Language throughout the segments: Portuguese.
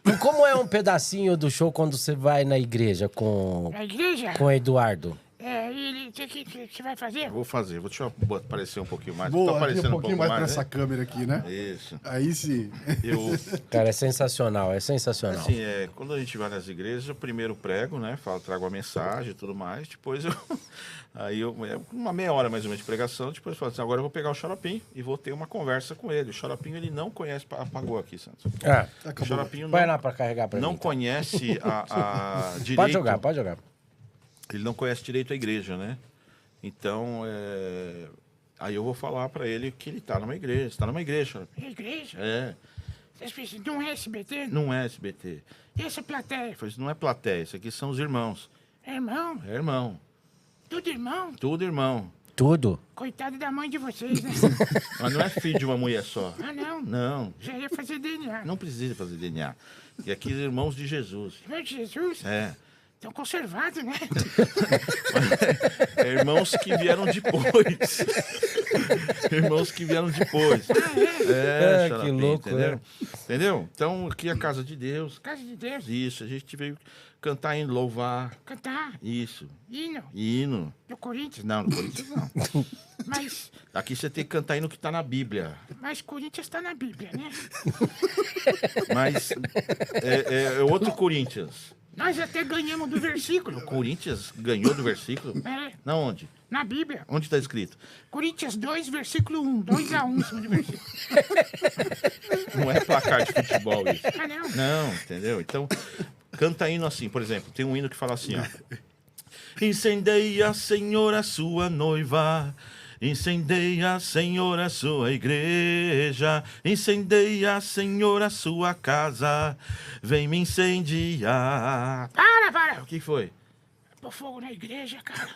E como é um pedacinho do show quando você vai na igreja com... Na igreja? Com o Eduardo? O que você vai fazer? Vou fazer. Deixa eu aparecer um pouquinho mais. Boa, Tá aqui aparecendo um pouquinho mais pra né? essa câmera aqui, né? Isso. Aí sim. Eu, Cara, é sensacional, é sensacional. assim, quando a gente vai nas igrejas, eu primeiro prego, né? Trago a mensagem e tudo mais. Depois uma meia hora mais ou menos de pregação. Depois eu falo assim, agora eu vou pegar o Xaropinho e vou ter uma conversa com ele. O Xaropinho, ele não conhece... Apagou aqui, Santos. O Xaropinho Vai lá pra carregar pra mim. não conhece a direito... Pode jogar, pode jogar. Ele não conhece direito a igreja, né? Então, aí eu vou falar pra ele que ele tá numa igreja. Você tá numa igreja, Xaropinho. Igreja? É. Vocês pensam, não é SBT? Não é SBT. E essa plateia? Eu falei, isso não é plateia, isso aqui são os irmãos. É irmão? É irmão. Tudo irmão? Tudo irmão. Tudo? Coitado da mãe de vocês, né? Mas não é filho de uma mulher só. Ah, não. Não. Já ia fazer DNA. Não precisa fazer DNA. E aqui irmãos de Jesus. Irmão de Jesus? É. Estão conservados, né? Irmãos que vieram depois. Irmãos que vieram depois. Que Xaropinho, louco, entendeu? Entendeu? Então, aqui é a casa de Deus. Casa de Deus. Isso, a gente veio cantar e louvar. Cantar. Isso. Hino. Hino. Do Corinthians. Não, no Corinthians não. Mas Aqui você tem que cantar hino que tá na Bíblia. Corinthians está na Bíblia, né? Mas é outro Corinthians. Nós até ganhamos do versículo. O Corinthians ganhou do versículo? É, Na onde? na Bíblia. Onde está escrito? Coríntios 2, versículo 1. 2-1, em cima do versículo. Não é placar de futebol isso. Ah, não. Não, entendeu? Então, canta hino assim, por exemplo. Tem um hino que fala assim, ó. Incendeia, Senhor, a sua noiva. Incendeia, Senhor, a sua igreja. Incendeia, Senhor, a sua casa. Vem me incendiar. Para! O que foi? Pôr fogo na igreja, cara.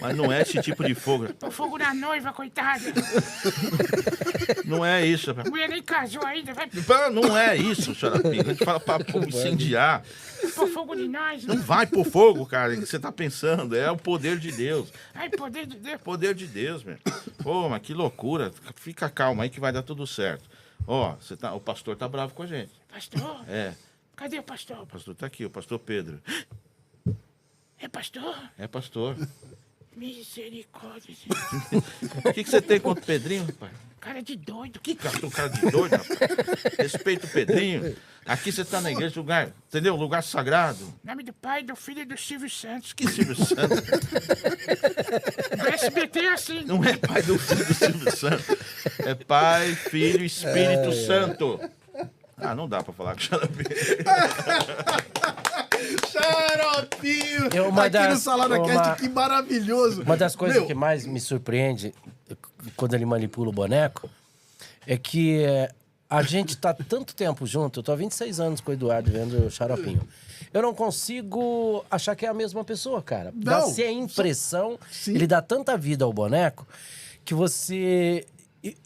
Mas não é esse tipo de fogo. Pôr fogo na noiva, coitada. Não é isso. A mulher nem casou ainda, vai Não é isso, Xaropinho. A gente fala pra incendiar. pôr fogo em nós. Não vai por fogo, cara. O que você tá pensando? É o poder de Deus. Ai, poder de Deus. Poder de Deus, meu. Pô, mas que loucura. Fica calma aí que vai dar tudo certo. Ó, o pastor tá bravo com a gente. Pastor? É, Cadê o pastor? o pastor tá aqui, o pastor Pedro. É pastor? É pastor. Misericórdia. O que você tem contra o Pedrinho, rapaz? Cara de doido. Que cara de doido, rapaz? Respeita o Pedrinho. Aqui você tá na igreja, lugar, entendeu? Lugar sagrado. Em nome do Pai, do Filho e do Silvio Santos. Que Silvio Santos? O SBT é assim. Não é pai do filho do Silvio Santos. É Pai, Filho e Espírito Santo. Ah, não dá pra falar com o Xaropinho. Xaropinho! Uma Aqui no das- Salada uma- Cast, que maravilhoso! Uma das coisas Meu, que mais me surpreende quando ele manipula o boneco é que a gente tá tanto tempo junto, eu tô há 26 anos com o Eduardo vendo o Xaropinho. Eu não consigo achar que é a mesma pessoa, cara. Dá-se a impressão, Sim. ele dá tanta vida ao boneco que você...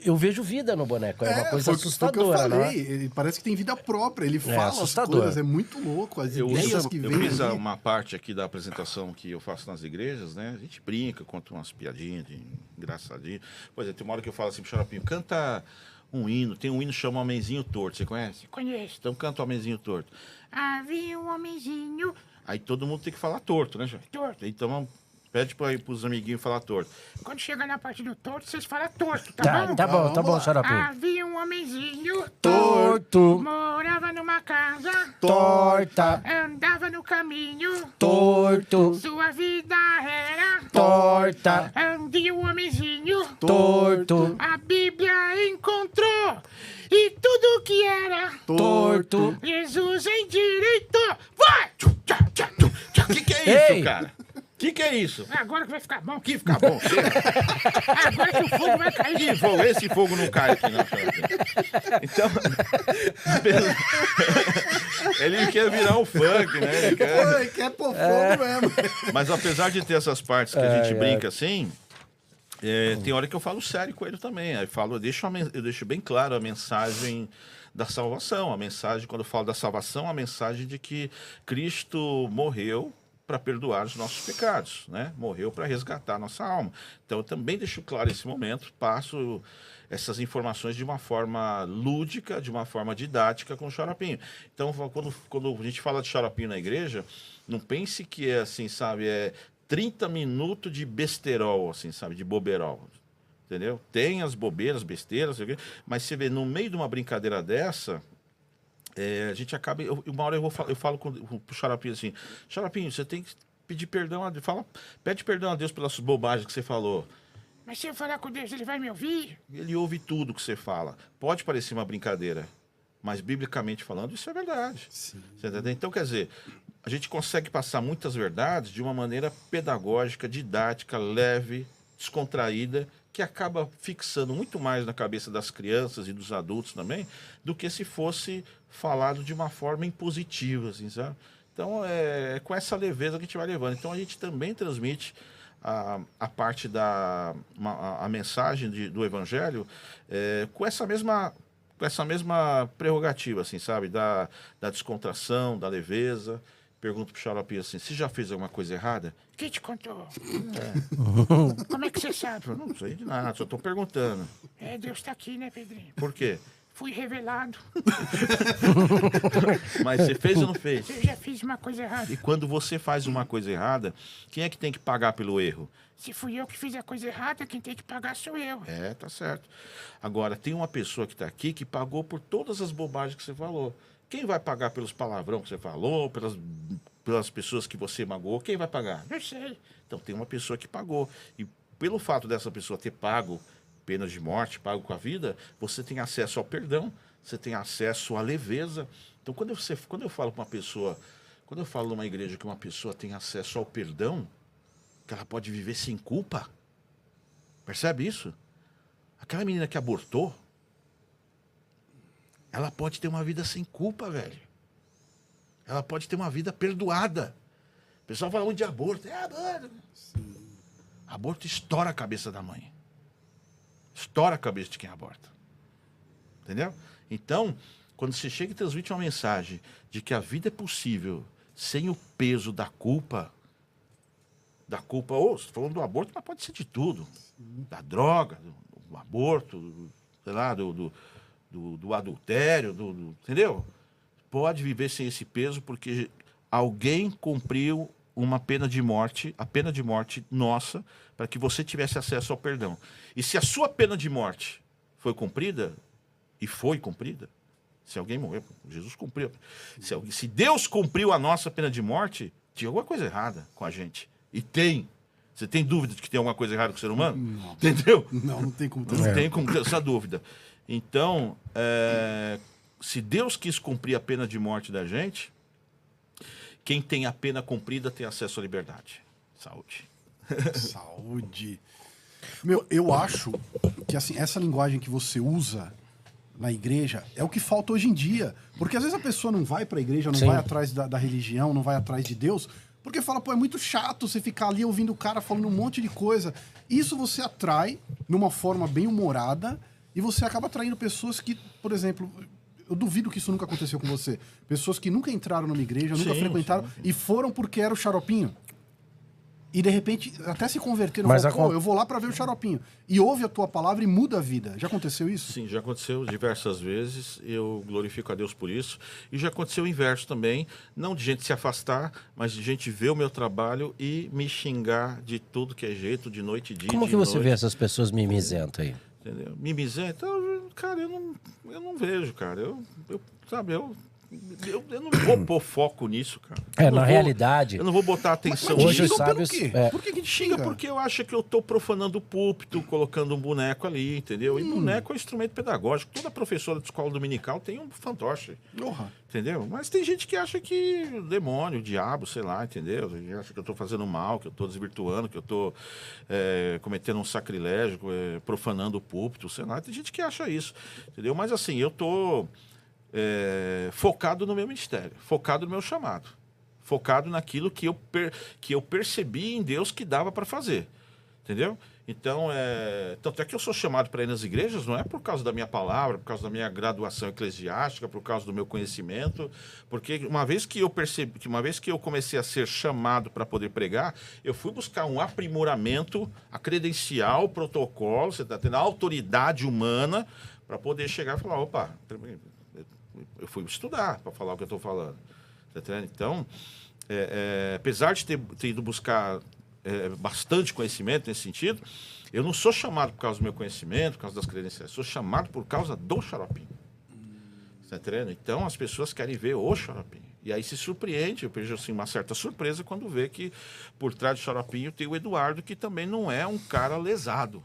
Eu vejo vida no boneco, é uma coisa foi o que assustadora, eu né? falei. Ele parece que tem vida própria, ele fala as assustador. coisas, é muito louco. As Eu ideias que vêm fiz ali. uma parte aqui da apresentação que eu faço nas igrejas, né? A gente brinca, conta umas piadinhas de engraçadinho. Pois é, tem uma hora que eu falo assim pro Xaropinho, canta um hino, tem um hino que chama Homenzinho Torto, você conhece? Conheço. Então canta o Homenzinho Torto. Havia um homenzinho Aí todo mundo tem que falar torto, né, Xaropinho? torto. Então pede pros amiguinhos falar torto. Quando chega na parte do torto, vocês falam torto, tá Tá, bom? tá bom, tá Vamos bom, lá. Xaropinho. Havia um homenzinho Torto, morava numa casa, torta, andava no caminho, torto, sua vida era torta, um dia o homenzinho torto, a Bíblia encontrou e tudo que era torto. Jesus endireitou. Vai! Que é isso, Ei! cara? Que é isso? Agora que vai ficar bom. Que fica bom. Agora que o fogo vai cair. Que fogo? Esse fogo não cai aqui, não, Xaropinho. Então, ele quer virar um funk, né? Ele quer... Pô, ele quer pôr fogo mesmo. Mas apesar de ter essas partes que a gente brinca assim, tem hora que eu falo sério com ele também. Aí eu deixo bem claro a mensagem da salvação. A mensagem, quando eu falo da salvação, a mensagem de que Cristo morreu para perdoar os nossos pecados, né? Morreu para resgatar a nossa alma. Então eu também deixo claro esse momento, passo essas informações de uma forma lúdica, de uma forma didática com o xaropinho. Então quando a gente fala de xaropinho na igreja, não pense que é assim, sabe, é 30 minutos de besterol, assim, sabe, de boberol. Entendeu? Tem as bobeiras, besteiras, mas você vê, no meio de uma brincadeira dessa, a gente acaba. Uma hora eu falo pro Xaropinho assim: Xaropinho, você tem que pedir perdão a Deus. Pede perdão a Deus pelas bobagens que você falou. Mas se eu falar com Deus, ele vai me ouvir? Ele ouve tudo que você fala. Pode parecer uma brincadeira, mas biblicamente falando, isso é verdade. Sim. Você entendeu? Então, quer dizer, a gente consegue passar muitas verdades de uma maneira pedagógica, didática, leve, descontraída, que acaba fixando muito mais na cabeça das crianças e dos adultos também, do que se fosse falado de uma forma impositiva, assim, sabe? Então, é com essa leveza que a gente vai levando. Então, a gente também transmite a parte a mensagem do Evangelho com essa mesma prerrogativa, assim, sabe? Da descontração, da leveza. Pergunto pro Xaropinho assim: você já fez alguma coisa errada? Quem te contou? Como é que você sabe? Eu não sei de nada, só tô perguntando. Deus tá aqui, né, Pedrinho? Por quê? Fui revelado. Mas você fez ou não fez? Eu já fiz uma coisa errada. E quando você faz uma coisa errada, quem é que tem que pagar pelo erro? Se fui eu que fiz a coisa errada, quem tem que pagar sou eu. Tá certo. Agora, tem uma pessoa que está aqui que pagou por todas as bobagens que você falou. Quem vai pagar pelos palavrão que você falou, pelas pessoas que você magoou? Quem vai pagar? Eu sei. Então, tem uma pessoa que pagou. E pelo fato dessa pessoa ter pago pena de morte, pago com a vida, você tem acesso ao perdão, você tem acesso à leveza. Então, quando eu falo para uma pessoa, quando eu falo numa igreja que uma pessoa tem acesso ao perdão, que ela pode viver sem culpa, percebe isso? Aquela menina que abortou, ela pode ter uma vida sem culpa, velho. Ela pode ter uma vida perdoada. O pessoal fala muito de aborto. Aborto. Sim. Aborto estoura a cabeça da mãe. Estoura a cabeça de quem aborta. Entendeu? Então, quando você chega e transmite uma mensagem de que a vida é possível sem o peso da culpa, você tá falando do aborto, mas pode ser de tudo. Sim. Da droga, do aborto, sei lá, do adultério, entendeu? Pode viver sem esse peso porque alguém cumpriu uma pena de morte, a pena de morte nossa, para que você tivesse acesso ao perdão. E se a sua pena de morte foi cumprida, e foi cumprida, se alguém morreu, Jesus cumpriu. Se Deus cumpriu a nossa pena de morte, tinha alguma coisa errada com a gente. E tem. Você tem dúvida de que tem alguma coisa errada com o ser humano? Não. Entendeu? Não tem como ter. Não tem como ter essa dúvida. Então, se Deus quis cumprir a pena de morte da gente, quem tem a pena cumprida tem acesso à liberdade. Saúde. Saúde. Meu, eu acho que assim, essa linguagem que você usa na igreja é o que falta hoje em dia. Porque às vezes a pessoa não vai pra igreja, não vai atrás da religião, não vai atrás de Deus, porque fala, pô, é muito chato você ficar ali ouvindo o cara falando um monte de coisa. Isso você atrai numa forma bem humorada e você acaba atraindo pessoas que, por exemplo, eu duvido que isso nunca aconteceu com você. Pessoas que nunca entraram numa igreja, nunca frequentaram e foram porque era o Xaropinho. E de repente até se converteram, eu vou lá pra ver o Xaropinho. E ouve a tua palavra e muda a vida. Já aconteceu isso? Sim, já aconteceu diversas vezes. Eu glorifico a Deus por isso. E já aconteceu o inverso também. Não de gente se afastar, mas de gente ver o meu trabalho e me xingar de tudo que é jeito, de noite e dia. Como que você vê essas pessoas mimizentas aí? Entendeu? Mimizenta? Cara, eu não vejo, cara. Eu não vou pôr foco nisso, cara. Na realidade... Eu não vou botar atenção nisso. Hoje nisso. sábios... Por que te xinga? Porque eu acho que eu tô profanando o púlpito, colocando um boneco ali, entendeu? E boneco é um instrumento pedagógico. Toda professora de escola dominical tem um fantoche. Entendeu? Mas tem gente que acha que o demônio, o diabo, sei lá, entendeu? Acha que eu tô fazendo mal, que eu tô desvirtuando, que eu tô cometendo um sacrilégio, profanando o púlpito, sei lá. Tem gente que acha isso, entendeu? Mas assim, eu tô... focado no meu ministério, focado no meu chamado, focado naquilo que eu percebi em Deus que dava para fazer. Entendeu? Então, tanto é que eu sou chamado para ir nas igrejas, não é por causa da minha palavra, por causa da minha graduação eclesiástica, por causa do meu conhecimento, porque uma vez que eu percebi, que uma vez que eu comecei a ser chamado para poder pregar, eu fui buscar um aprimoramento, a credencial, o protocolo, você está tendo a autoridade humana para poder chegar e falar, opa, eu fui estudar para falar o que eu estou falando. Tá entendendo? Então, apesar de ter ido buscar bastante conhecimento nesse sentido, eu não sou chamado por causa do meu conhecimento, por causa das credenciais, sou chamado por causa do Xaropinho. Tá entendendo? Então as pessoas querem ver o Xaropinho. E aí se surpreende, eu vejo assim, uma certa surpresa quando vê que por trás do Xaropinho tem o Eduardo, que também não é um cara lesado.